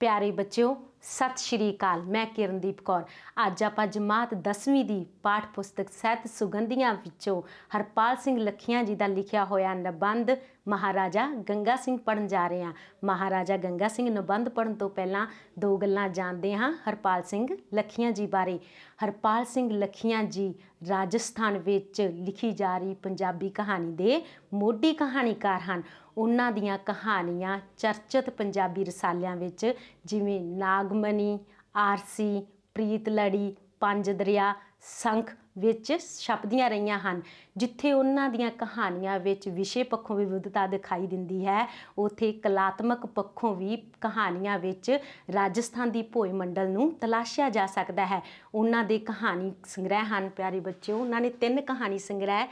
प्यारे बच्चों सत श्री अकाल। मैं किरणदीप कौर। अज आप जमात 10वीं की पाठ पुस्तक सहित सुगंधियां विचों हरपाल सिंह लखियां जी का लिखिया होया निबंध महाराजा गंगा सिंह पढ़न जा रहे हैं। महाराजा गंगा सिंह निबंध पढ़न तो पहला दो गल्लां जानते हाँ हरपाल सिंह लखियां जी बारे। हरपाल सिंह लखियां जी राजस्थान विच लिखी जा रही पंजाबी कहानी दे मोढी कहानीकार हैं। उन्हां दियां कहानियां चर्चित पंजाबी रसालियां विच जिवें नागमनी, आरसी, प्रीत लड़ी, पंज दरिया, संख विच छपदियां रहीआं हन। जिथे उन्हां दियां कहानियां विच विषय पक्षों विविधता दिखाई दिंदी है, उत्थे कलात्मक पक्षों भी कहानियां विच राजस्थान की भोए मंडल नूं तलाशिया जा सकता है। उन्हां दे कहानी संग्रह हैं प्यारे बच्चों, उन्हां ने 3 कहानी संग्रह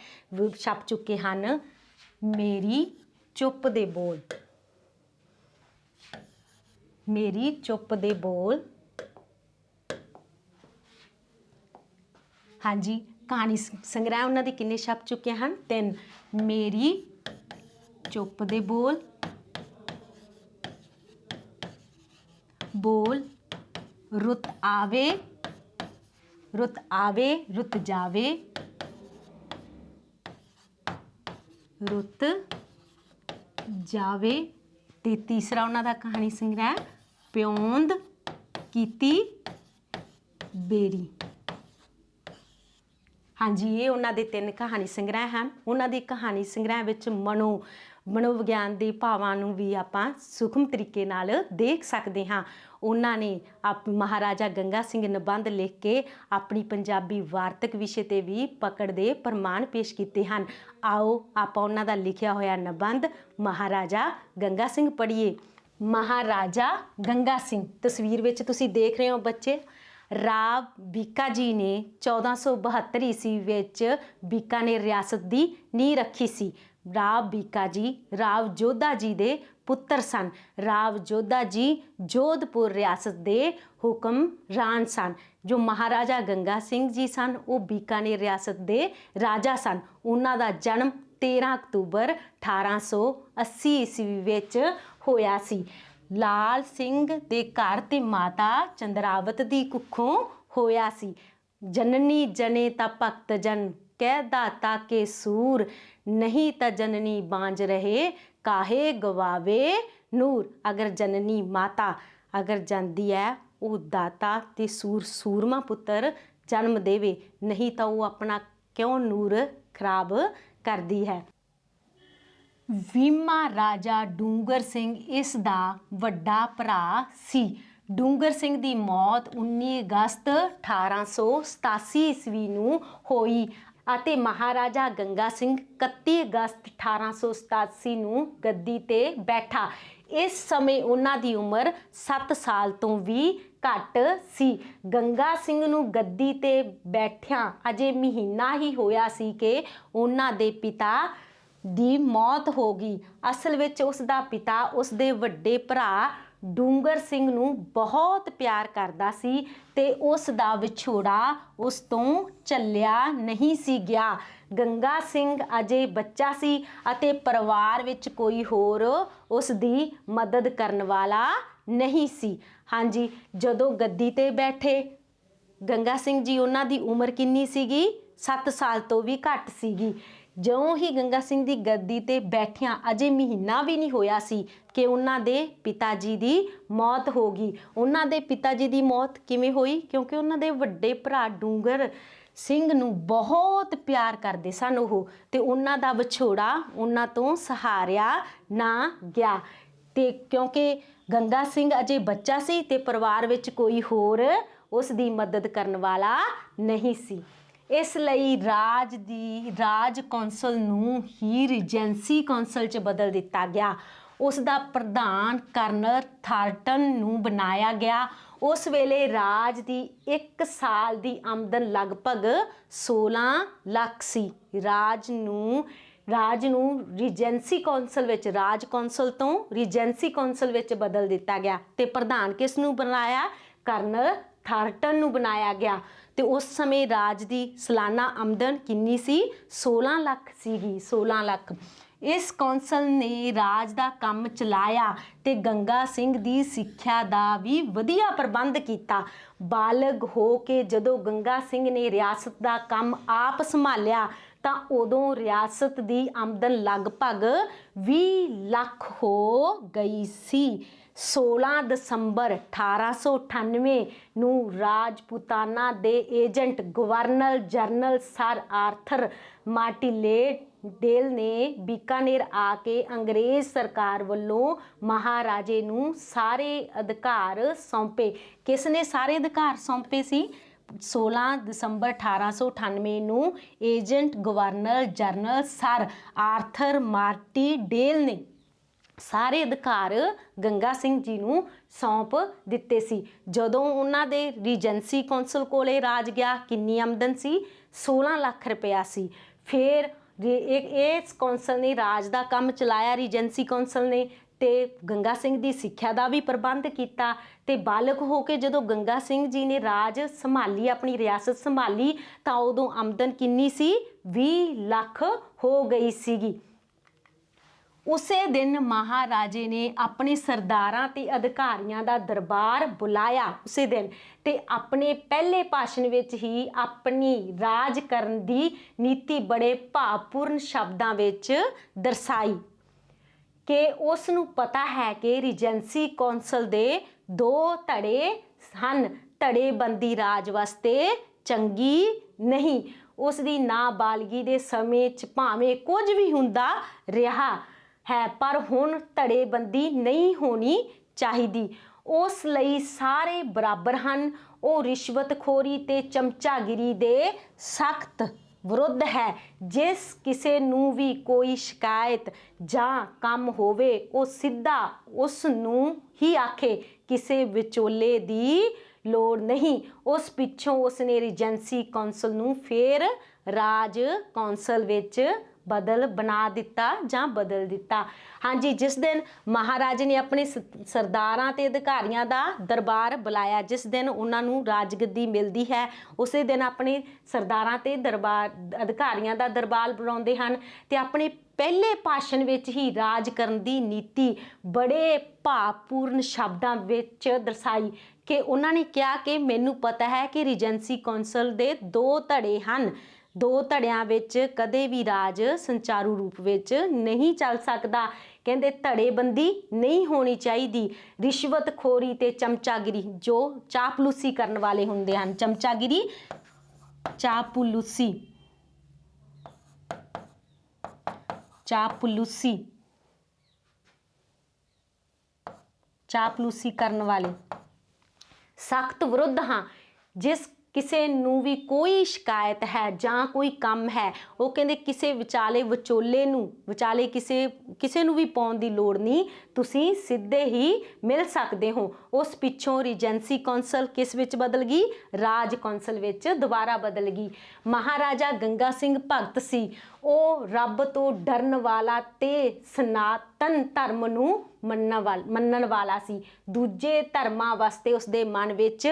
छप चुके हैं। मेरी चुप दे बोल, मेरी चुप दे बोल, हाँ जी कहानी संग्रह उन्होंने किन्ने छप चुके हैं 3। मेरी चुप दे बोल, बोल, रुत आवे, रुत आवे रुत जावे, रुत जावे। ते तीसरा उन्होंने कहानी संग्रह प्योंद कीती बेरी। हाँ जी ये उन्होंने 3 कहानी संग्रह हैं। उन्होंने कहानी संग्रह विच मनोविग्यान के भावां नूं भी आपां सूक्ष्म तरीके नाल देख सकते हाँ। उन्होंने आप महाराजा गंगा सिंह निबंध लिख के अपनी पंजाबी वार्तक विषय ते भी पकड़ दे प्रमाण पेश किए हैं। आओ आप उन्हों दा लिखिया होया निबंध महाराजा गंगा सिंह पढ़िए। महाराजा गंगा सिंह तस्वीर विच तुसीं देख रहे हो बच्चे। राव बीका जी ने 1472 ईस्वी विच बीकानेर रियासत की नींह रखी सी। राव बीका जी राव जोधा जी दे पुत्र सन। राव जोधा जी जोधपुर रियासत के हुक्मरान सन। जो महाराजा गंगा सिंह जी सन वो बीकानेर रियासत के राजा सन। उन्हां दा जन्म 13 अक्तूबर 1880 ईस्वी विच होया सी। लाल सिंह दे घर ते माता चंद्रावत दी कुखों होया सी। जननी जने ता भगत जन कह दाता के सूर, नहीं ता जननी बांझ रहे काहे गवावे नूर। अगर जननी माता अगर जाती है वो दाता ते सूरमा पुत्र जन्म देवे, नहीं तो वो अपना क्यों नूर खराब करती है। वीमा राजा डूंगर सिंह इस दा वड्डा भरा सी। डूंगर सिंह की मौत 19 अगस्त 1887 ईस्वी नूं होई ਅਤੇ महाराजा गंगा सिंह 31 अगस्त 1887 नूं गद्दी ते बैठा। इस समय उन्हां दी उम्र 7 साल तो भी घट सी। गंगा सिंह नूं गद्दी ते बैठिया अजे महीना ही होया सी कि उन्हां दे पिता दी मौत हो गई। असल विच उसदा पिता उसदे वड्डे भरा डूंगर सिंह नूं बहुत प्यार करदा सी ते उस दा विछोड़ा उस तो चलिया नहीं सी गया। गंगा सिंह अजे बच्चा सी अते परिवार विच कोई होर उस दी मदद करन वाला नहीं सी। हाँ जी जदों गद्दी ते बैठे गंगा सिंह जी उन्हां दी उम्र किन्नी सीगी 7 साल तो भी घट सीगी। ज्यों ही गंगा सिंह की गद्दी ते बैठिया अजे महीना भी नहीं होया सी कि उन्हां दे पिता जी की मौत हो गई। उन्हां दे पिता जी की मौत किवें होई? क्योंकि उन्हां दे वड्डे भरा डूंगर सिंह नूं बहुत प्यार करते सन ओह ते उन्हां दा विछोड़ा उन्हां तो सहारिया ना गया। ते क्योंकि गंगा सिंह अजे बच्चा सी ते परिवार विच कोई होर उस दी मदद करन वाला नहीं सी। इसलिए राज कौंसल नूं ही रीजेंसी कौंसल च बदल दिता गया। उसका प्रधान कर्नल थार्टन नूं बनाया गया। उस वेले राज की 1 साल की आमदन लगभग 16 लाख सी। राज नूं रीजेंसी कौंसल विच राज कौंसल तो रीजेंसी कौंसल विच बदल दिता गया ते प्रधान किस नूं बनाया? कर्नल थार्टन नूं बनाया गया। तो उस समय राज की सालाना आमदन किन्नी सी? 16 लाख सीगी। 16 लाख। ਇਸ ਕੌਂਸਲ ਨੇ ਰਾਜ ਦਾ ਕੰਮ ਚਲਾਇਆ ਤੇ ਗੰਗਾ ਸਿੰਘ ਦੀ ਸਿੱਖਿਆ ਦਾ ਵੀ ਵਧੀਆ ਪ੍ਰਬੰਧ ਕੀਤਾ। ਬਾਲਗ ਹੋ ਕੇ ਜਦੋਂ ਗੰਗਾ ਸਿੰਘ ਨੇ ਰਿਆਸਤ ਦਾ ਕੰਮ ਆਪ ਸੰਭਾਲਿਆ ਤਾਂ ਉਦੋਂ ਰਿਆਸਤ ਦੀ ਆਮਦਨ ਲਗਭਗ 20 ਲੱਖ ਹੋ ਗਈ ਸੀ। 16 ਦਸੰਬਰ 1898 ਨੂੰ ਰਾਜਪੂਤਾਨਾ ਦੇ agent governor general Sir Arthur Martindale ਨੇ ਬੀਕਾਨੇਰ ਆ ਕੇ ਅੰਗਰੇਜ਼ ਸਰਕਾਰ ਵੱਲੋਂ ਮਹਾਰਾਜੇ ਨੂੰ ਸਾਰੇ ਅਧਿਕਾਰ ਸੌਂਪੇ। ਕਿਸ ਨੇ ਸਾਰੇ ਅਧਿਕਾਰ ਸੌਂਪੇ ਸੀ? 16 ਦਸੰਬਰ 1898 ਨੂੰ agent governor general Sir Arthur Martindale ਨੇ ਸਾਰੇ ਅਧਿਕਾਰ ਗੰਗਾ ਸਿੰਘ ਜੀ ਨੂੰ ਸੌਂਪ ਦਿੱਤੇ ਸੀ। ਜਦੋਂ ਉਹਨਾਂ ਦੇ ਰੀਜੈਂਸੀ ਕੌਂਸਲ ਕੋਲੇ ਰਾਜ ਗਿਆ, ਕਿੰਨੀ ਆਮਦਨ ਸੀ? 16 ਲੱਖ ਰੁਪਇਆ ਸੀ। ਫਿਰ ਇਸ ਕੌਂਸਲ ਨੇ ਰਾਜ ਦਾ ਕੰਮ ਚਲਾਇਆ, ਰੀਜੈਂਸੀ ਕੌਂਸਲ ਨੇ, ਤੇ ਗੰਗਾ ਸਿੰਘ ਦੀ ਸਿੱਖਿਆ ਦਾ ਵੀ ਪ੍ਰਬੰਧ ਕੀਤਾ। ਤੇ ਬਾਲਕ ਹੋ ਕੇ ਜਦੋਂ ਗੰਗਾ ਸਿੰਘ ਜੀ ਨੇ ਰਾਜ ਸੰਭਾਲੀ, ਆਪਣੀ ਰਿਆਸਤ ਸੰਭਾਲੀ, ਤਾਂ ਉਦੋਂ ਆਮਦਨ ਕਿੰਨੀ ਸੀ? 20 ਲੱਖ ਹੋ ਗਈ ਸੀਗੀ। ਉਸੇ ਦਿਨ ਮਹਾਰਾਜੇ ਨੇ ਆਪਣੇ ਸਰਦਾਰਾਂ ਤੇ ਅਧਿਕਾਰੀਆਂ ਦਾ ਦਰਬਾਰ ਬੁਲਾਇਆ ਉਸੇ ਦਿਨ, ਤੇ ਆਪਣੇ ਪਹਿਲੇ ਭਾਸ਼ਣ ਵਿੱਚ ਹੀ ਆਪਣੀ ਰਾਜ ਕਰਨ ਦੀ ਨੀਤੀ ਬੜੇ ਭਾਵਪੂਰਨ ਸ਼ਬਦਾਂ ਵਿੱਚ ਦਰਸਾਈ ਕਿ ਉਸ ਨੂੰ ਪਤਾ ਹੈ ਕਿ ਰੀਜੈਂਸੀ ਕੌਂਸਲ ਦੇ 2 ਧੜੇ ਹਨ। ਧੜੇਬੰਦੀ ਰਾਜ ਵਾਸਤੇ ਚੰਗੀ ਨਹੀਂ। ਉਸ ਦੀ ਨਾਬਾਲਗੀ ਦੇ ਸਮੇਂ 'ਚ ਭਾਵੇਂ ਕੁਝ ਵੀ ਹੁੰਦਾ ਰਿਹਾ ਹੈ, ਪਰ ਹੁਣ ਧੜੇਬੰਦੀ ਨਹੀਂ ਹੋਣੀ ਚਾਹੀਦੀ। ਉਸ ਲਈ ਸਾਰੇ ਬਰਾਬਰ ਹਨ। ਉਹ ਰਿਸ਼ਵਤਖੋਰੀ ਤੇ ਚਮਚਾਗਿਰੀ ਦੇ ਸਖਤ ਵਿਰੁੱਧ ਹੈ। ਜਿਸ ਕਿਸੇ ਨੂੰ ਵੀ ਕੋਈ ਸ਼ਿਕਾਇਤ ਜਾਂ ਕੰਮ ਹੋਵੇ, ਉਹ ਸਿੱਧਾ ਉਸ ਨੂੰ ਹੀ ਆਖੇ, ਕਿਸੇ ਵਿਚੋਲੇ ਦੀ ਲੋੜ ਨਹੀਂ। ਉਸ ਪਿੱਛੋਂ ਉਸਨੇ ਰੀਜੈਂਸੀ ਕੌਂਸਲ ਨੂੰ ਫਿਰ ਰਾਜ ਕੌਂਸਲ ਵਿੱਚ ਬਣਾ ਦਿੱਤਾ ਜਾਂ ਬਦਲ ਦਿੱਤਾ। ਹਾਂਜੀ, ਜਿਸ ਦਿਨ ਮਹਾਰਾਜੇ ਨੇ ਆਪਣੇ ਸਰਦਾਰਾਂ ਤੇ ਅਧਿਕਾਰੀਆਂ ਦਾ ਦਰਬਾਰ ਬੁਲਾਇਆ, ਜਿਸ ਦਿਨ ਉਹਨਾਂ ਨੂੰ ਰਾਜਗੱਦੀ ਮਿਲਦੀ ਹੈ, ਉਸੇ ਦਿਨ ਆਪਣੇ ਸਰਦਾਰਾਂ ਤੇ ਅਧਿਕਾਰੀਆਂ ਦਾ ਦਰਬਾਰ ਬੁਲਾਉਂਦੇ ਹਨ ਤੇ ਆਪਣੇ ਪਹਿਲੇ ਭਾਸ਼ਣ ਵਿੱਚ ਹੀ ਰਾਜ ਕਰਨ ਦੀ ਨੀਤੀ ਬੜੇ ਭਾਵਪੂਰਨ ਸ਼ਬਦਾਂ ਵਿੱਚ ਦਰਸਾਈ ਕਿ ਉਹਨਾਂ ਨੇ ਕਿਹਾ ਕਿ ਮੈਨੂੰ ਪਤਾ ਹੈ ਕਿ ਰੀਜੈਂਸੀ ਕੌਂਸਲ ਦੇ 2 ਧੜੇ ਹਨ। 2 ਧੜਿਆਂ ਵਿੱਚ ਕਦੇ ਵੀ ਰਾਜ ਸੰਚਾਰੂ ਰੂਪ ਵਿੱਚ ਨਹੀਂ ਚੱਲ ਸਕਦਾ। ਕਹਿੰਦੇ ਧੜੇਬੰਦੀ ਨਹੀਂ ਹੋਣੀ ਚਾਹੀਦੀ। ਰਿਸ਼ਵਤਖੋਰੀ ਤੇ ਚਮਚਾਗਿਰੀ, ਜੋ ਚਾਪਲੂਸੀ ਕਰਨ ਵਾਲੇ ਹੁੰਦੇ ਹਨ, ਚਮਚਾਗਿਰੀ, ਚਾਪਲੂਸੀ ਕਰਨ ਵਾਲੇ ਸਖਤ ਵਿਰੁੱਧ ਹਾਂ। ਜਿਸ ਕਿਸੇ ਨੂੰ ਵੀ ਕੋਈ ਸ਼ਿਕਾਇਤ ਹੈ ਜਾਂ ਕੋਈ ਕੰਮ ਹੈ, ਉਹ ਕਹਿੰਦੇ ਕਿਸੇ ਵਿਚਾਲੇ ਕਿਸੇ ਨੂੰ ਵੀ ਪਾਉਣ ਦੀ ਲੋੜ ਨਹੀਂ, ਤੁਸੀਂ ਸਿੱਧੇ ਹੀ ਮਿਲ ਸਕਦੇ ਹੋ। ਉਸ ਪਿੱਛੋਂ ਰੀਜੈਂਸੀ ਕੌਂਸਲ ਕਿਸ ਵਿੱਚ ਬਦਲ ਗਈ? ਰਾਜ ਕੌਂਸਲ ਵਿੱਚ ਦੁਬਾਰਾ ਬਦਲ ਗਈ। ਮਹਾਰਾਜਾ ਗੰਗਾ ਸਿੰਘ ਭਗਤ ਸੀ। ਉਹ ਰੱਬ ਤੋਂ ਡਰਨ ਵਾਲਾ ਤੇ ਸਨਾਤਨ ਧਰਮ ਨੂੰ ਮੰਨਣ ਵਾਲਾ ਸੀ। ਦੂਜੇ ਧਰਮਾਂ ਵਾਸਤੇ ਉਸਦੇ ਮਨ ਵਿੱਚ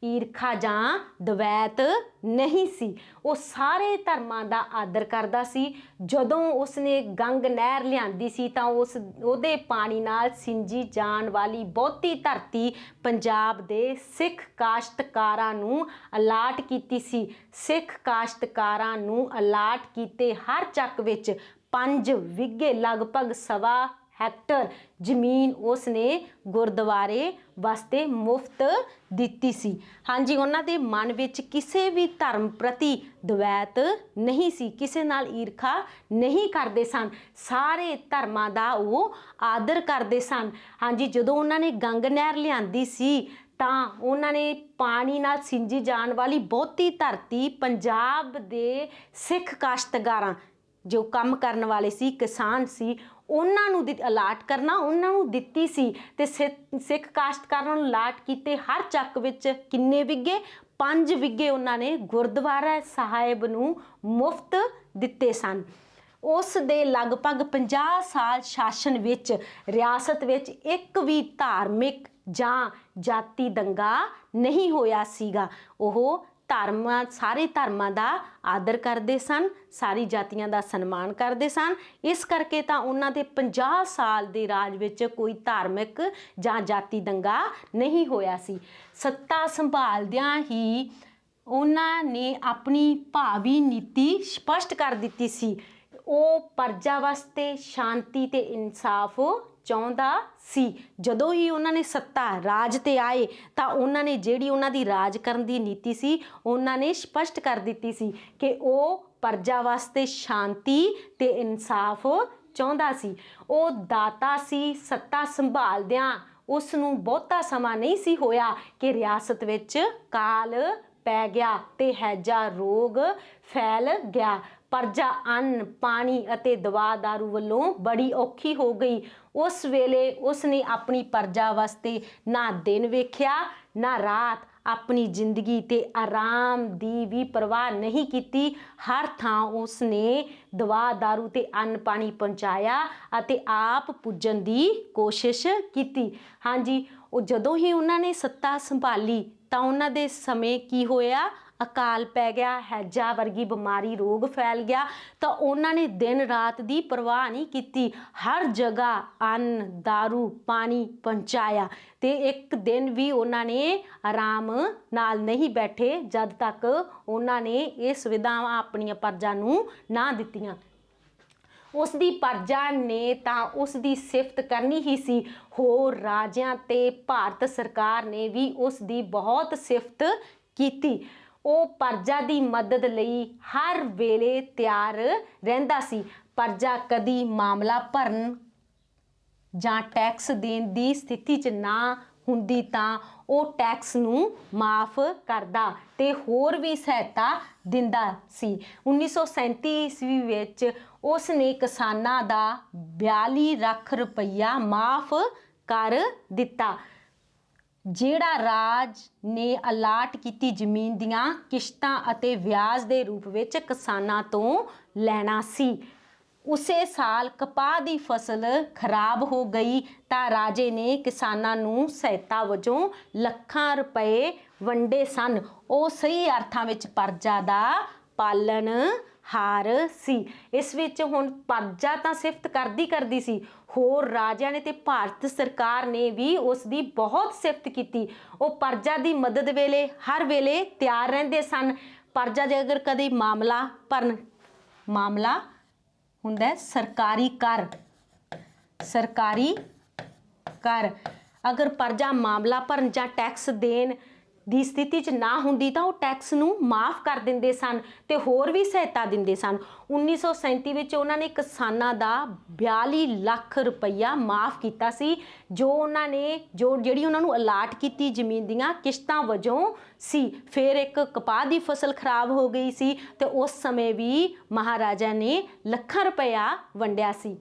ਈਰਖਾ ਜਾਂ ਦਵੈਤ ਨਹੀਂ ਸੀ। ਉਹ ਸਾਰੇ ਧਰਮਾਂ ਦਾ ਆਦਰ ਕਰਦਾ ਸੀ। ਜਦੋਂ ਉਸਨੇ ਗੰਗ ਨਹਿਰ ਲਿਆਂਦੀ ਸੀ ਤਾਂ ਉਹਦੇ ਪਾਣੀ ਨਾਲ ਸਿੰਜੀ ਜਾਣ ਵਾਲੀ ਬਹੁਤੀ ਧਰਤੀ ਪੰਜਾਬ ਦੇ ਸਿੱਖ ਕਾਸ਼ਤਕਾਰਾਂ ਨੂੰ ਅਲਾਟ ਕੀਤੀ ਸੀ। ਸਿੱਖ ਕਾਸ਼ਤਕਾਰਾਂ ਨੂੰ ਅਲਾਟ ਕੀਤੇ ਹਰ ਚੱਕ ਵਿੱਚ 5 ਵਿਗੇ ਲਗਭਗ 1.25 ਹੈਕਟਰ ਜ਼ਮੀਨ ਉਸਨੇ ਗੁਰਦੁਆਰੇ ਵਾਸਤੇ ਮੁਫਤ ਦਿੱਤੀ ਸੀ। ਹਾਂਜੀ, ਉਹਨਾਂ ਦੇ ਮਨ ਵਿੱਚ ਕਿਸੇ ਵੀ ਧਰਮ ਪ੍ਰਤੀ ਦਵੈਤ ਨਹੀਂ ਸੀ, ਕਿਸੇ ਨਾਲ ਈਰਖਾ ਨਹੀਂ ਕਰਦੇ ਸਨ। ਸਾਰੇ ਧਰਮਾਂ ਦਾ ਉਹ ਆਦਰ ਕਰਦੇ ਸਨ। ਹਾਂਜੀ, ਜਦੋਂ ਉਹਨਾਂ ਨੇ ਗੰਗ ਨਹਿਰ ਲਿਆਂਦੀ ਸੀ ਤਾਂ ਉਹਨਾਂ ਨੇ ਪਾਣੀ ਨਾਲ ਸਿੰਜੀ ਜਾਣ ਵਾਲੀ ਬਹੁਤੀ ਧਰਤੀ ਪੰਜਾਬ ਦੇ ਸਿੱਖ ਕਾਸ਼ਤਕਾਰਾਂ, ਜੋ ਕੰਮ ਕਰਨ ਵਾਲੇ ਸੀ, ਕਿਸਾਨ ਸੀ, ਉਹਨਾਂ ਨੂੰ ਅਲਾਟ ਕਰਨਾ, ਉਹਨਾਂ ਨੂੰ ਦਿੱਤੀ ਸੀ। ਤੇ ਸਿੱਖ ਕਾਸ਼ਤਕਾਰਾਂ ਨੂੰ ਅਲਾਟ ਕੀਤੇ ਹਰ ਚੱਕ ਵਿੱਚ ਕਿੰਨੇ ਵਿਗੇ? 5 ਵਿਗੇ ਉਹਨਾਂ ਨੇ ਗੁਰਦੁਆਰਾ ਸਾਹਿਬ ਨੂੰ ਮੁਫਤ ਦਿੱਤੇ ਸਨ। ਉਸ ਦੇ ਲਗਭਗ 50 ਸਾਲ ਸ਼ਾਸਨ ਵਿੱਚ ਰਿਆਸਤ ਵਿੱਚ ਇੱਕ ਵੀ ਧਾਰਮਿਕ ਜਾਂ ਜਾਤੀ ਦੰਗਾ ਨਹੀਂ ਹੋਇਆ ਸੀਗਾ। ਉਹ ਸਾਰੇ ਧਰਮਾਂ ਦਾ ਆਦਰ ਕਰਦੇ ਸਨ, ਸਾਰੀ ਜਾਤੀਆਂ ਦਾ ਸਨਮਾਨ ਕਰਦੇ ਸਨ। ਇਸ ਕਰਕੇ ਤਾਂ ਉਹਨਾਂ ਦੇ 50 ਸਾਲ ਦੇ ਰਾਜ ਵਿੱਚ ਕੋਈ ਧਾਰਮਿਕ ਜਾਂ ਜਾਤੀ ਦੰਗਾ ਨਹੀਂ ਹੋਇਆ ਸੀ। ਸੱਤਾ ਸੰਭਾਲਦਿਆਂ ਹੀ ਉਹਨਾਂ ਨੇ ਆਪਣੀ ਭਾਵੀ ਨੀਤੀ ਸਪਸ਼ਟ ਕਰ ਦਿੱਤੀ ਸੀ। ਉਹ ਪ੍ਰਜਾ ਵਾਸਤੇ ਸ਼ਾਂਤੀ ਤੇ ਇਨਸਾਫ ਚਾਹੁੰਦਾ ਸੀ। ਜਦੋਂ ਹੀ ਉਹਨਾਂ ਨੇ ਸੱਤਾ ਰਾਜ ਤੇ ਆਏ ਤਾਂ ਉਹਨਾਂ ਨੇ ਜਿਹੜੀ ਉਹਨਾਂ ਦੀ ਰਾਜ ਕਰਨ ਦੀ ਨੀਤੀ ਸੀ ਉਹਨਾਂ ਨੇ ਸਪਸ਼ਟ ਕਰ ਦਿੱਤੀ ਸੀ ਕਿ ਉਹ ਪ੍ਰਜਾ ਵਾਸਤੇ ਸ਼ਾਂਤੀ ਤੇ ਇਨਸਾਫ ਚਾਹੁੰਦਾ ਸੀ। ਉਹ ਦਾਤਾ ਸੀ। ਸੱਤਾ ਸੰਭਾਲਦਿਆਂ ਉਸ ਨੂੰ ਬਹੁਤਾ ਸਮਾਂ ਨਹੀਂ ਸੀ ਹੋਇਆ ਕਿ ਰਿਆਸਤ ਵਿੱਚ ਕਾਲ ਪੈ ਗਿਆ ਤੇ ਹੈਜਾ ਰੋਗ ਫੈਲ ਗਿਆ। ਪ੍ਰਜਾ ਅੰਨ ਪਾਣੀ ਅਤੇ ਦਵਾ ਦਾਰੂ ਵੱਲੋਂ ਬੜੀ ਔਖੀ ਹੋ ਗਈ। ਉਸ ਵੇਲੇ ਉਸ ਨੇ ਆਪਣੀ ਪ੍ਰਜਾ ਵਾਸਤੇ ਨਾ ਦਿਨ ਵੇਖਿਆ ਨਾ ਰਾਤ। ਆਪਣੀ ਜ਼ਿੰਦਗੀ ਤੇ ਆਰਾਮ ਦੀ ਵੀ ਪਰਵਾਹ ਨਹੀਂ ਕੀਤੀ। ਹਰ ਥਾਂ ਉਸ ਨੇ ਦਵਾ ਦਾਰੂ ਤੇ ਅੰਨ ਪਾਣੀ ਪਹੁੰਚਾਇਆ ਅਤੇ ਆਪ ਪੁੱਜਣ ਦੀ ਕੋਸ਼ਿਸ਼ ਕੀਤੀ। ਹਾਂਜੀ, ਉਹ ਜਦੋਂ ਹੀ ਉਹਨਾਂ ਨੇ ਸੱਤਾ ਸੰਭਾਲੀ ਤਾਂ ਉਹਨਾਂ ਦੇ ਸਮੇਂ ਕੀ ਹੋਇਆ? ਅਕਾਲ ਪੈ ਗਿਆ, ਹੈਜਾ ਵਰਗੀ ਬਿਮਾਰੀ ਰੋਗ ਫੈਲ ਗਿਆ। ਤਾਂ ਉਹਨਾਂ ਨੇ ਦਿਨ ਰਾਤ ਦੀ ਪਰਵਾਹ ਨਹੀਂ ਕੀਤੀ। ਹਰ ਜਗ੍ਹਾ ਅੰਨ ਦਾਰੂ ਪਾਣੀ ਪਹੁੰਚਾਇਆ ਤੇ ਇੱਕ ਦਿਨ ਵੀ ਉਹਨਾਂ ਨੇ ਆਰਾਮ ਨਾਲ ਨਹੀਂ ਬੈਠੇ ਜਦ ਤੱਕ ਉਹਨਾਂ ਨੇ ਇਹ ਸੁਵਿਧਾਵਾਂ ਆਪਣੀਆਂ ਪ੍ਰਜਾ ਨੂੰ ਨਾ ਦਿੱਤੀਆਂ। ਉਸ ਦੀ ਪ੍ਰਜਾ ਨੇ ਤਾਂ ਉਸ ਦੀ ਸਿਫਤ ਕਰਨੀ ਹੀ ਸੀ। ਹੋਰ ਰਾਜਿਆਂ ਤੇ ਭਾਰਤ ਸਰਕਾਰ ਨੇ ਵੀ ਉਸ ਦੀ ਬਹੁਤ ਸਿਫਤ ਕੀਤੀ। ਉਹ ਪ੍ਰਜਾ ਦੀ ਮਦਦ ਲਈ ਹਰ ਵੇਲੇ ਤਿਆਰ ਰਹਿੰਦਾ ਸੀ। ਪ੍ਰਜਾ ਕਦੀ ਮਾਮਲਾ ਭਰਨ ਜਾਂ ਟੈਕਸ ਦੇਣ ਦੀ ਸਥਿਤੀ 'ਚ ਨਾ ਹੁੰਦੀ ਤਾਂ ਉਹ ਟੈਕਸ ਨੂੰ ਮਾਫ ਕਰਦਾ ਤੇ ਹੋਰ ਵੀ ਸਹਾਇਤਾ ਦਿੰਦਾ ਸੀ। 1937 ਈਸਵੀ ਵਿੱਚ ਉਸ ਨੇ ਕਿਸਾਨਾਂ ਦਾ 42 ਲੱਖ ਰੁਪਈਆ ਮਾਫ ਕਰ ਦਿੱਤਾ, ਜਿਹੜਾ ਰਾਜ ਨੇ ਅਲਾਟ ਕੀਤੀ ਜ਼ਮੀਨ ਦੀਆਂ ਕਿਸ਼ਤਾਂ ਅਤੇ ਵਿਆਜ ਦੇ ਰੂਪ ਵਿੱਚ ਕਿਸਾਨਾਂ ਤੋਂ ਲੈਣਾ ਸੀ। ਉਸੇ ਸਾਲ ਕਪਾਹ ਦੀ ਫਸਲ ਖਰਾਬ ਹੋ ਗਈ ਤਾਂ ਰਾਜੇ ਨੇ ਕਿਸਾਨਾਂ ਨੂੰ ਸਹਾਇਤਾ ਵਜੋਂ ਲੱਖਾਂ ਰੁਪਏ ਵੰਡੇ ਸਨ। ਉਹ ਸਹੀ ਅਰਥਾਂ ਵਿੱਚ ਪ੍ਰਜਾ ਦਾ ਪਾਲਣਹਾਰ ਸੀ। ਇਸ ਵਿੱਚ ਹੁਣ ਪ੍ਰਜਾ ਤਾਂ ਸਿਫਤ ਕਰਦੀ ਸੀ, ਹੋਰ ਰਾਜਿਆਂ ਨੇ ਤੇ ਭਾਰਤ ਸਰਕਾਰ ਨੇ ਵੀ ਉਸ ਦੀ ਬਹੁਤ ਸਿਫਤ ਕੀਤੀ। ਉਹ ਪ੍ਰਜਾ ਦੀ ਮਦਦ ਵੇਲੇ ਹਰ ਵੇਲੇ ਤਿਆਰ ਰਹਿੰਦੇ ਸਨ। ਪ੍ਰਜਾ ਦੇ ਅਗਰ ਕਦੇ ਮਾਮਲਾ ਹੁੰਦਾ ਸਰਕਾਰੀ ਕਰ ਅਗਰ ਪ੍ਰਜਾ ਮਾਮਲਾ ਭਰਨ ਜਾਂ ਟੈਕਸ ਦੇਣ ਦੀ ਸਥਿਤੀ 'ਚ ਨਾ ਹੁੰਦੀ ਤਾਂ ਉਹ ਟੈਕਸ ਨੂੰ ਮਾਫ ਕਰ ਦਿੰਦੇ ਸਨ ਤੇ ਹੋਰ ਵੀ ਸਹਾਇਤਾ ਦਿੰਦੇ ਸਨ। 1937 ਵਿੱਚ ਉਹਨਾਂ ਨੇ ਕਿਸਾਨਾਂ ਦਾ 42 ਲੱਖ ਰੁਪਈਆ ਮਾਫ ਕੀਤਾ ਸੀ, ਜਿਹੜੀ ਉਹਨਾਂ ਨੂੰ ਅਲਾਟ ਕੀਤੀ ਜ਼ਮੀਨ ਦੀਆਂ ਕਿਸ਼ਤਾਂ ਵਜੋਂ ਸੀ। ਫਿਰ ਇੱਕ ਕਪਾਹ ਦੀ ਫਸਲ ਖਰਾਬ ਹੋ ਗਈ ਸੀ ਤੇ ਉਸ ਸਮੇਂ ਵੀ ਮਹਾਰਾਜਾ ਨੇ ਲੱਖਾਂ ਰੁਪਇਆ ਵੰਡਿਆ ਸੀ।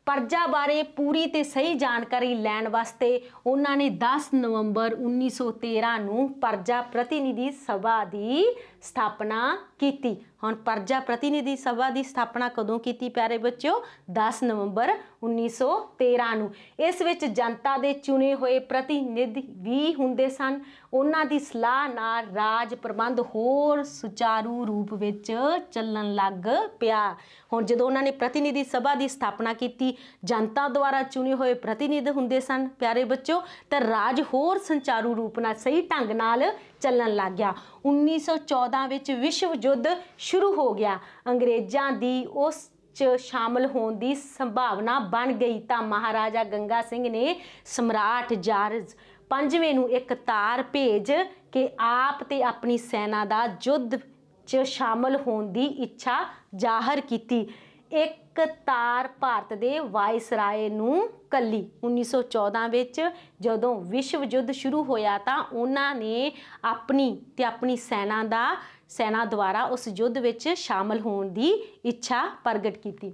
ਪ੍ਰਜਾ ਬਾਰੇ ਪੂਰੀ ਤੇ ਸਹੀ ਜਾਣਕਾਰੀ ਲੈਣ ਵਾਸਤੇ ਉਹਨਾਂ ਨੇ 10 ਨਵੰਬਰ 1913 ਨੂੰ ਪ੍ਰਜਾ ਪ੍ਰਤੀਨਿਧੀ ਸਭਾ ਦੀ ਸਥਾਪਨਾ ਕੀਤੀ। ਹੁਣ ਪ੍ਰਜਾ ਪ੍ਰਤੀਨਿਧੀ ਸਭਾ ਦੀ ਸਥਾਪਨਾ ਕਦੋਂ ਕੀਤੀ ਪਿਆਰੇ ਬੱਚਿਓ? 10 ਨਵੰਬਰ 1913 ਨੂੰ। ਇਸ ਵਿੱਚ ਜਨਤਾ ਦੇ ਚੁਣੇ ਹੋਏ ਪ੍ਰਤੀਨਿਧ ਵੀ ਹੁੰਦੇ ਸਨ। ਉਹਨਾਂ ਦੀ ਸਲਾਹ ਨਾਲ ਰਾਜ ਪ੍ਰਬੰਧ ਹੋਰ ਸੁਚਾਰੂ ਰੂਪ ਵਿੱਚ ਚੱਲਣ ਲੱਗ ਪਿਆ। ਹੁਣ ਜਦੋਂ ਉਹਨਾਂ ਨੇ ਪ੍ਰਤੀਨਿਧੀ ਸਭਾ ਦੀ ਸਥਾਪਨਾ ਕੀਤੀ, ਜਨਤਾ ਦੁਆਰਾ ਚੁਣੇ ਹੋਏ ਪ੍ਰਤੀਨਿਧ ਹੁੰਦੇ ਸਨ ਪਿਆਰੇ ਬੱਚਿਓ, ਤਾਂ ਰਾਜ ਹੋਰ ਸੰਚਾਰੂ ਰੂਪ ਨਾਲ ਸਹੀ ਢੰਗ ਨਾਲ ਚੱਲਣ ਲੱਗ ਗਿਆ। 1914 ਵਿੱਚ ਵਿਸ਼ਵ ਯੁੱਧ ਸ਼ੁਰੂ ਹੋ ਗਿਆ। ਅੰਗਰੇਜ਼ਾਂ ਦੀ ਉਸ 'ਚ ਸ਼ਾਮਲ ਹੋਣ ਦੀ ਸੰਭਾਵਨਾ ਬਣ ਗਈ ਤਾਂ ਮਹਾਰਾਜਾ ਗੰਗਾ ਸਿੰਘ ਨੇ ਸਮਰਾਟ ਜਾਰਜ ਪੰਜਵੇਂ ਨੂੰ ਇੱਕ ਤਾਰ ਭੇਜ ਕੇ ਆਪ ਤੇ ਆਪਣੀ ਸੈਨਾ ਦਾ ਯੁੱਧ 'ਚ ਸ਼ਾਮਲ ਹੋਣ ਦੀ ਇੱਛਾ ਜ਼ਾਹਰ ਕੀਤੀ। ਇੱਕ ਤਾਰ ਭਾਰਤ ਦੇ ਵਾਇਸਰਾਏ ਨੂੰ ਕੱਲੀ। 1914 ਵਿੱਚ ਜਦੋਂ ਵਿਸ਼ਵ ਯੁੱਧ ਸ਼ੁਰੂ ਹੋਇਆ ਤਾਂ ਉਹਨਾਂ ਨੇ ਆਪਣੀ ਸੈਨਾ ਦੁਆਰਾ ਉਸ ਯੁੱਧ ਵਿੱਚ ਸ਼ਾਮਲ ਹੋਣ ਦੀ ਇੱਛਾ ਪ੍ਰਗਟ ਕੀਤੀ।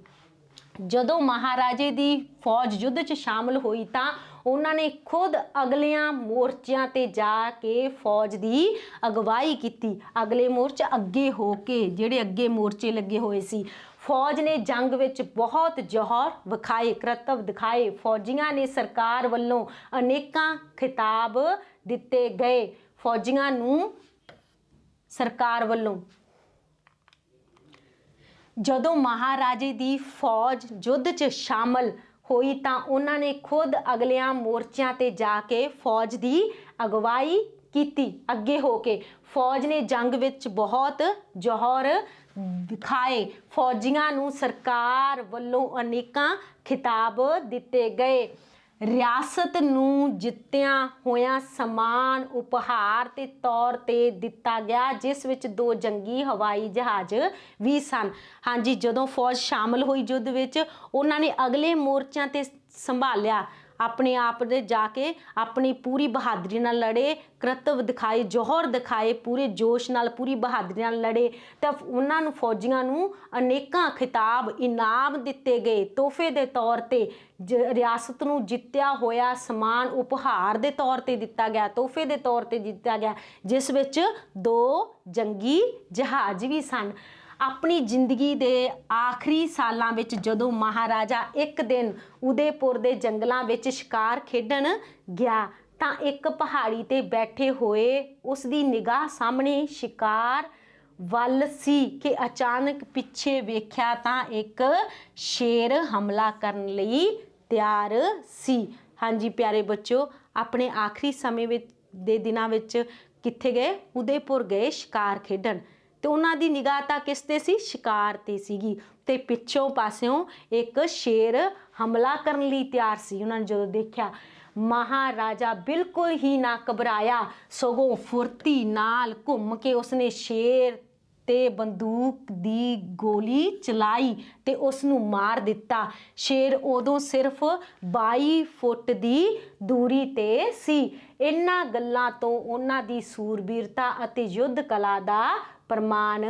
ਜਦੋਂ ਮਹਾਰਾਜੇ ਦੀ ਫੌਜ ਯੁੱਧ 'ਚ ਸ਼ਾਮਲ ਹੋਈ ਤਾਂ ਉਹਨਾਂ ਨੇ ਖੁਦ ਅਗਲਿਆਂ ਮੋਰਚਿਆਂ ਤੇ ਜਾ ਕੇ ਫੌਜ ਦੀ ਅਗਵਾਈ ਕੀਤੀ। ਅਗਲੇ ਮੋਰਚੇ ਅੱਗੇ ਹੋ ਕੇ, ਜਿਹੜੇ ਅੱਗੇ ਮੋਰਚੇ ਲੱਗੇ ਹੋਏ ਸੀ, ਫੌਜ ਨੇ ਜੰਗ ਵਿੱਚ ਬਹੁਤ ਜੌਹਰ ਵਿਖਾਏ, ਕਰਤੱਵ ਦਿਖਾਏ। ਫੌਜੀਆਂ ਨੇ ਸਰਕਾਰ ਵੱਲੋਂ ਅਨੇਕਾਂ ਖਿਤਾਬ ਦਿੱਤੇ ਗਏ। ਫੌਜੀਆਂ ਨੂੰ ਸਰਕਾਰ ਵੱਲੋਂ ਜਦੋਂ ਮਹਾਰਾਜੇ ਦੀ ਫੌਜ ਯੁੱਧ 'ਚ ਸ਼ਾਮਲ ਹੋਈ ਤਾਂ ਉਹਨਾਂ ਨੇ ਖੁਦ ਅਗਲਿਆਂ ਮੋਰਚਿਆਂ ਤੇ ਜਾ ਕੇ ਫੌਜ ਦੀ ਅਗਵਾਈ ਕੀਤੀ। ਅੱਗੇ ਹੋ ਕੇ ਫੌਜ ਨੇ ਜੰਗ ਵਿੱਚ ਬਹੁਤ ਜੌਹਰ ਦਿਖਾਏ। ਫੌਜੀਆਂ ਨੂੰ ਸਰਕਾਰ ਵੱਲੋਂ ਅਨੇਕਾਂ ਖਿਤਾਬ ਦਿੱਤੇ ਗਏ। ਰਿਆਸਤ ਨੂੰ ਜਿੱਤਿਆ ਹੋਇਆ ਸਮਾਨ ਉਪਹਾਰ ਦੇ ਤੌਰ ਤੇ ਦਿੱਤਾ ਗਿਆ, ਜਿਸ ਵਿੱਚ 2 ਜੰਗੀ ਹਵਾਈ ਜਹਾਜ਼ ਵੀ ਸਨ। ਹਾਂਜੀ, ਜਦੋਂ ਫੌਜ ਸ਼ਾਮਲ ਹੋਈ ਯੁੱਧ ਵਿੱਚ, ਉਹਨਾਂ ਨੇ ਅਗਲੇ ਮੋਰਚਿਆਂ ਤੇ ਸੰਭਾਲਿਆ, ਆਪਣੇ ਆਪ ਦੇ ਜਾ ਕੇ ਆਪਣੀ ਪੂਰੀ ਬਹਾਦਰੀ ਨਾਲ ਲੜੇ, ਕਰਤੱਵ ਦਿਖਾਏ, ਜੌਹਰ ਦਿਖਾਏ, ਪੂਰੇ ਜੋਸ਼ ਨਾਲ ਪੂਰੀ ਬਹਾਦਰੀ ਨਾਲ ਲੜੇ। ਤਾਂ ਉਹਨਾਂ ਨੂੰ ਫੌਜੀਆਂ ਨੂੰ ਅਨੇਕਾਂ ਖਿਤਾਬ ਇਨਾਮ ਦਿੱਤੇ ਗਏ ਤੋਹਫੇ ਦੇ ਤੌਰ ਤੇ। ਰਿਆਸਤ ਨੂੰ ਜਿੱਤਿਆ ਹੋਇਆ ਸਮਾਨ ਉਪਹਾਰ ਦੇ ਤੌਰ ਤੇ ਦਿੱਤਾ ਗਿਆ, ਤੋਹਫੇ ਦੇ ਤੌਰ ਤੇ ਦਿੱਤਾ ਗਿਆ, ਜਿਸ ਵਿੱਚ 2 ਜੰਗੀ ਜਹਾਜ਼ ਵੀ ਸਨ। ਆਪਣੀ ਜ਼ਿੰਦਗੀ ਦੇ ਆਖਰੀ ਸਾਲਾਂ ਵਿੱਚ ਜਦੋਂ ਮਹਾਰਾਜਾ ਇੱਕ ਦਿਨ ਉਦੈਪੁਰ ਦੇ ਜੰਗਲਾਂ ਵਿੱਚ ਸ਼ਿਕਾਰ ਖੇਡਣ ਗਿਆ ਤਾਂ ਇੱਕ ਪਹਾੜੀ ਤੇ ਬੈਠੇ ਹੋਏ ਉਸ ਦੀ ਨਿਗਾਹ ਸਾਹਮਣੇ ਸ਼ਿਕਾਰ ਵੱਲ ਸੀ ਕਿ ਅਚਾਨਕ ਪਿੱਛੇ ਵੇਖਿਆ ਤਾਂ ਇੱਕ ਸ਼ੇਰ ਹਮਲਾ ਕਰਨ ਲਈ ਤਿਆਰ ਸੀ। ਹਾਂਜੀ ਪਿਆਰੇ ਬੱਚਿਓ, ਆਪਣੇ ਆਖਰੀ ਸਮੇਂ ਵਿੱਚ ਦੇ ਦਿਨਾਂ ਵਿੱਚ ਕਿੱਥੇ ਗਏ? ਉਦੈਪੁਰ ਗਏ ਸ਼ਿਕਾਰ ਖੇਡਣ, ਤੇ ਉਹਨਾਂ ਦੀ ਨਿਗਾਹ ਤਾਂ ਕਿਸ ਤੇ ਸੀ? ਸ਼ਿਕਾਰ ਤੇ ਸੀਗੀ, ਤੇ ਪਿੱਛੋਂ ਪਾਸਿਓਂ ਇੱਕ ਸ਼ੇਰ ਹਮਲਾ ਕਰਨ ਲਈ ਤਿਆਰ ਸੀ। ਉਹਨਾਂ ਨੇ ਜਦੋਂ ਦੇਖਿਆ, ਮਹਾਰਾਜਾ ਬਿਲਕੁਲ ਹੀ ਨਾ ਘਬਰਾਇਆ, ਸਗੋਂ ਫੁਰਤੀ ਨਾਲ ਘੁੰਮ ਕੇ ਉਸਨੇ ਸ਼ੇਰ ਤੇ ਬੰਦੂਕ ਦੀ ਗੋਲੀ ਚਲਾਈ ਤੇ ਉਸ ਨੂੰ ਮਾਰ ਦਿੱਤਾ। ਸ਼ੇਰ ਉਦੋਂ ਸਿਰਫ 22 ਫੁੱਟ ਦੀ ਦੂਰੀ ਤੇ ਸੀ। ਇਹਨਾਂ ਗੱਲਾਂ ਤੋਂ ਉਹਨਾਂ ਦੀ ਸੂਰਬੀਰਤਾ ਅਤੇ ਯੁੱਧ ਕਲਾ ਦਾ ਪ੍ਰਮਾਣ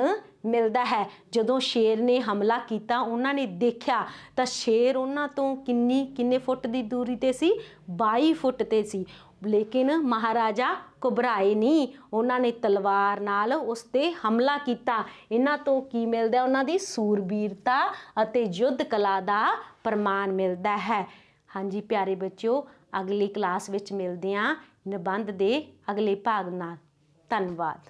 ਮਿਲਦਾ ਹੈ। ਜਦੋਂ ਸ਼ੇਰ ਨੇ ਹਮਲਾ ਕੀਤਾ, ਉਹਨਾਂ ਨੇ ਦੇਖਿਆ ਤਾਂ ਸ਼ੇਰ ਉਹਨਾਂ ਤੋਂ ਕਿੰਨੇ ਫੁੱਟ ਦੀ ਦੂਰੀ ਤੇ ਸੀ? 22 ਫੁੱਟ ਤੇ ਸੀ। ਲੇਕਿਨ ਮਹਾਰਾਜਾ ਘਬਰਾਏ ਨਹੀਂ, ਉਹਨਾਂ ਨੇ ਤਲਵਾਰ ਨਾਲ ਉਸ ਤੇ ਹਮਲਾ ਕੀਤਾ। ਇਹਨਾਂ ਤੋਂ ਕੀ ਮਿਲਦਾ? ਉਹਨਾਂ ਦੀ ਸੂਰਬੀਰਤਾ ਅਤੇ ਯੁੱਧ ਕਲਾ ਦਾ ਪ੍ਰਮਾਣ ਮਿਲਦਾ ਹੈ। ਹਾਂਜੀ ਪਿਆਰੇ ਬੱਚਿਓ, ਅਗਲੀ ਕਲਾਸ ਵਿੱਚ ਮਿਲਦੇ ਹਾਂ ਨਿਬੰਧ ਦੇ ਅਗਲੇ ਭਾਗ ਨਾਲ। ਧੰਨਵਾਦ।